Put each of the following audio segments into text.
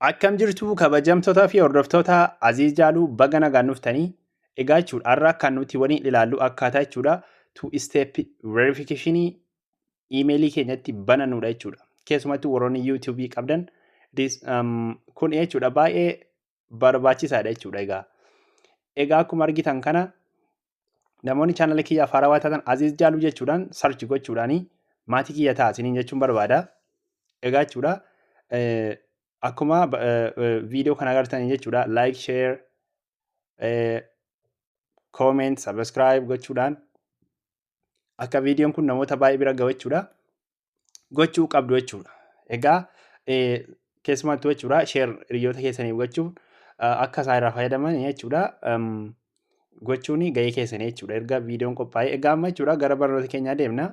Akkam jirtu kabajamtootaa fi hordoftoota Aziz Jaaluu baga nagaan dhuftanii egaa jechuudha har'a kan nuti waliin ilaallu akkaataa jechuudha two step verification iimeelii keenyatti banannudha jechuudha. Keessumattuu warroonni yuutuubii qabdan kun jechuudha baay'ee barbaachisaadha jechuudha egaa. Egaa akkuma argitan kana namoonni chaanala kiyyaaf haarawaa taatan Aziz Jaaluu jechuudhaan sarchi gochuudhaanii maatii kiyya taasiniin jechuun barbaada. Egaa jechuudha akkuma viidiyoo kana agartanii jechuudha like share comment subscribe gochuudhaan akka viidiyoon kun namoota baay'ee bira gahu jechuudha gochuu qabdu jechuudha. Egaa keessumattuu jechuudha share hiriyoota keessaniif gochuun akka isaan irraa fayyadaman jechuudha gochuun gahee keessanii jechuudha erga viidiyoon qophaa'e. Egaa amma jechuudha gara barnoota keenyaa deemna.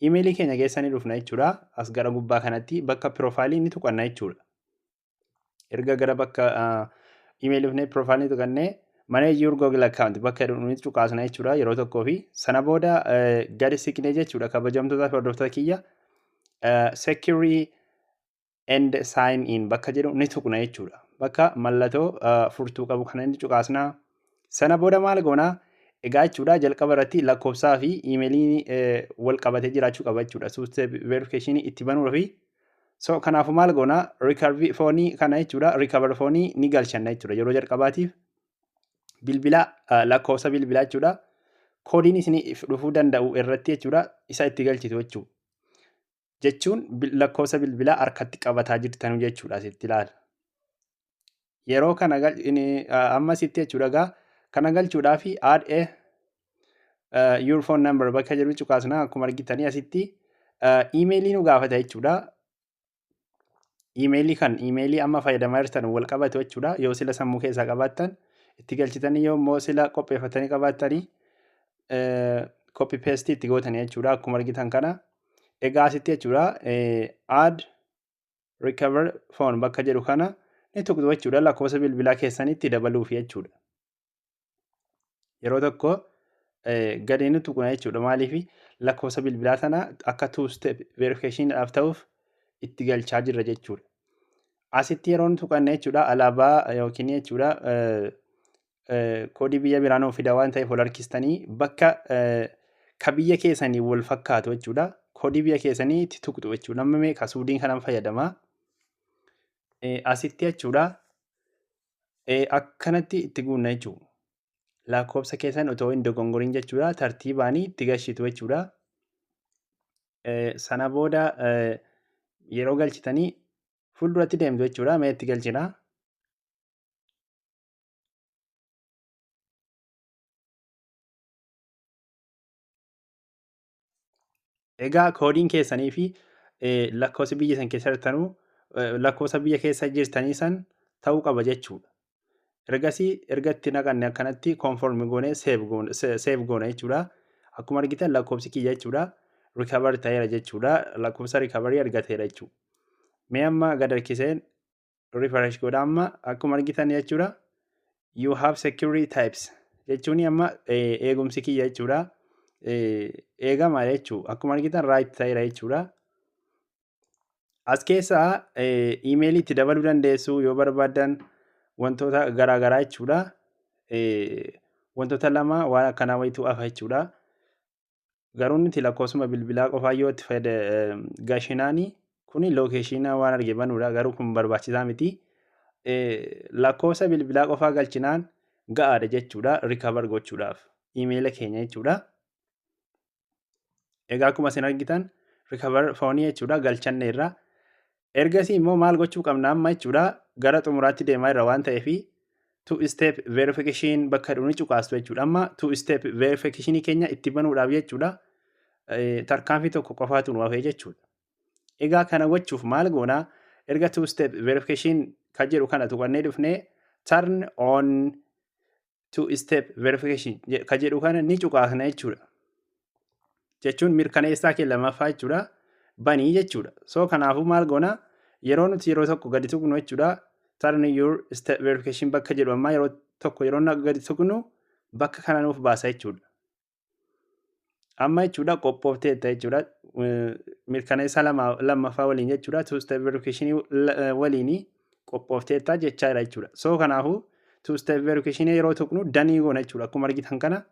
Iimeelii keenya keessanii dhufna jechuudha as gara gubbaa kanatti bakka piroofaayilii ni tuqanna jechuudha. Erga gara bakka iimeelii dhufnee piroofaayilii tuqannee manage your Google account bakka nuti cuqaasna jechuudha yeroo tokkoo fi sana booda gadi siqnee jechuudha kabajamtoota fi hordoftoota kiyya security and sign in bakka jedhu ni tuqna jechuudha. Bakka mallattoo furtuu qabu kana ni cuqaasna. Sana booda maal goona egaa jechuudha jalqaba irratti lakkoofsaa fi iimeelii wal qabatee jiraachuu qaba jechuudha. Two-step verification itti banuudhaaf so kanaafuu maal goona recovery foonii kana jechuudha recover foonii ni galchanna jechuudha yeroo jalqabaatiif bilbila lakkoofsa bilbilaa jechuudha koodiin isin dhufuu danda'u irratti jechuudha isa itti galchitu jechuudha. Jechuun lakkoofsa bilbilaa harkatti qabataa jirtan jechuudha asitti ilaala. Yeroo kana ammasitti jechuudha egaa kana galchuudhaaf add your phone number bakka jedhu cuqaasna akkuma argitanii asitti iimeelii nu gaafata jechuudha. Iimeelii amma fayyadamaa jirtan wal qabatu jechuudha yoo sila sammuu keessaa qabaattan itti galchitanii yoo immoo sila qopheeffatanii qabaattanii copy paste itti gootanii jechuudha akkuma argitan kana. Egaa asitti jechuudha add recover phone bakka jedhu kana ni tuqxu jechuudha lakkoofsa bilbilaa keessanitti dabaluuf jechuudha. Yeroo tokko gadi ni tuqna jechuudha maaliif lakkoofsa bilbilaa sana akka two step verificationidhaaf ta'uuf itti galchaa jirra jechuudha. Asitti yeroo tuqanne jechuudha alaabaa yookiin jechuudha koodii biyya biraa nuuf fida waan ta'eef wal harkistanii bakka ka biyya keessanii wal fakkaatu jechuudha. Koodii biyya keessanii itti tuqxu jechuudha. Amma meeqa suudiin kanan fayyadama. Asitti jechuudha akkanatti itti guunna jechuudha. Lakkoofsa keessan otoo hin dogongoriin jechuudha tartiibaanii itti galchitu jechuudha. Sana booda yeroo galchitanii fuulduratti deemtu jechuudha. Mee itti galchina. Egaa koodiin keessanii fi lakkoofsi biyya san keessa jirtanuu lakkoofsa biyya keessa jirtanii san ta'uu qaba jechuudha. Ergasii erga itti naqanne akkanatti conform goonee save goona jechuudha. Akkuma argitan lakkoofsi kiyya jechuudha recover ta'eera jechuudha. Lakkoofsa recovery argateera jechuudha. Mee amma gad harkiseen refresh godha amma akkuma argitan jechuudha you have security types jechuun amma eegumsi kiyya jechuudha. Eegama jechuudha akkuma argitan right ta'eera jechuudha. As keessaa iimeelii itti dabaluu dandeessu yoo barbaadan wantoota garaagaraa jechuudha. Wantoota lama waan akkanaa wayitu hafa jechuudha. Garuu nuti lakkoofsuma bilbilaa qofaa yoo itti gashinaani kuni lookeeshinaa waan arge banuudha garuu kun barbaachisaa miti. Lakkoofsa bilbilaa qofaa galchinaan ga'aadha jechuudha recover gochuudhaaf iimeela keenya jechuudha. Egaa akkuma isin argitan recover foonii jechuudha galchanne irraa. Ergasii immoo maal gochuu qabna amma jechuudha gara xumuraatti deemaa irra waan ta'eef two step verification bakka dhuunfaa cuqaastu jechuudha. Amma two step verification keenya itti banuudhaaf jechuudha tarkaanfii tokko qofaatu nu hafee jechuudha. Egaa kana gochuuf maal goona erga two step verification kan jedhu kana tuqannee dhufnee turn on two step verification kan jedhu kana ni cuqaasna jechuudha. Jechuun mirkaneessaa kee lamaffaa jechuudha banii jechuudha. So kanaafuu maal goona yeroo nuti yeroo tokko gadi tuqnu jechuudha turn your step verification bakka jedhu amma yeroo tokko yeroo gadi tuqnu bakka kana nuuf baasa jechuudha. Amma jechuudha qophoofteetta jechuudha mirkaneessaa lammaffaa waliin jechuudha two step verification waliin qophoofteetta jechaadha jechuudha. So kanaafuu two step verification yeroo tuqnu danii goona jechuudha. Akkuma argitan kana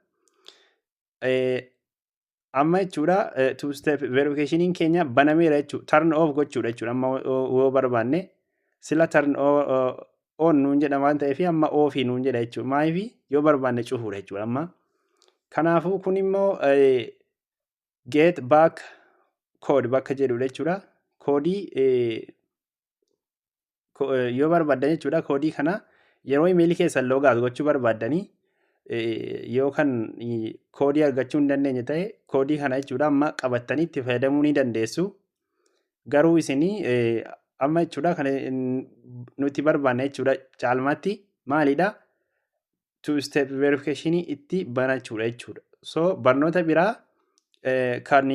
amma jechuudha two step verification keenya banameera jechuudha. Turn off gochuudha jechuudha. Amma yoo barbaanne sila turn on nuun jedha waan ta'eef amma off nuun jedha jechuudha. Maaliif yoo barbaanne cufuudha jechuudha. Amma kanaafuu kun immoo get back code bakka jedhudha jechuudha. Koodii yoo barbaaddan jechuudha. Koodii kana yeroo imeelii keessan loogaat gochuu barbaaddanii yoo kan koodii argachuu hin dandeenye ta'e koodii kana jechuudha amma qabattanii itti fayyadamuu ni dandeessu. Garuu isinii amma jechuudha kan nuti barbaanne jechuudha caalmaatti maalidha? Two step verification itti banachuudha jechuudha. So barnoota biraa kan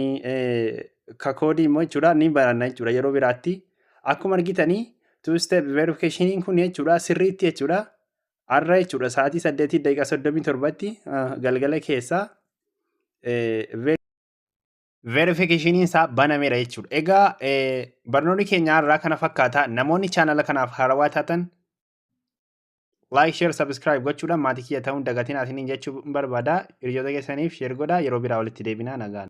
koodii immoo jechuudha ni baranna jechuudha yeroo biraatti. Akkuma argitanii two step verification kun jechuudha sirriitti jechuudha har'a jechuudha sa'aatii 8:37 galgala keessaa verification isaa banameera jechuudha. Egaa barnoonni keenya har'aa kana fakkaata. Namoonni chaanala kanaaf haarawaa taatan like, share, subscribe gochuudhaan maatii kiyya ta'uun dagatiin asiniin jechuu barbaada. Hiriyoota keessaniif share godhaa. Yeroo biraa walitti deebinaa nagaan.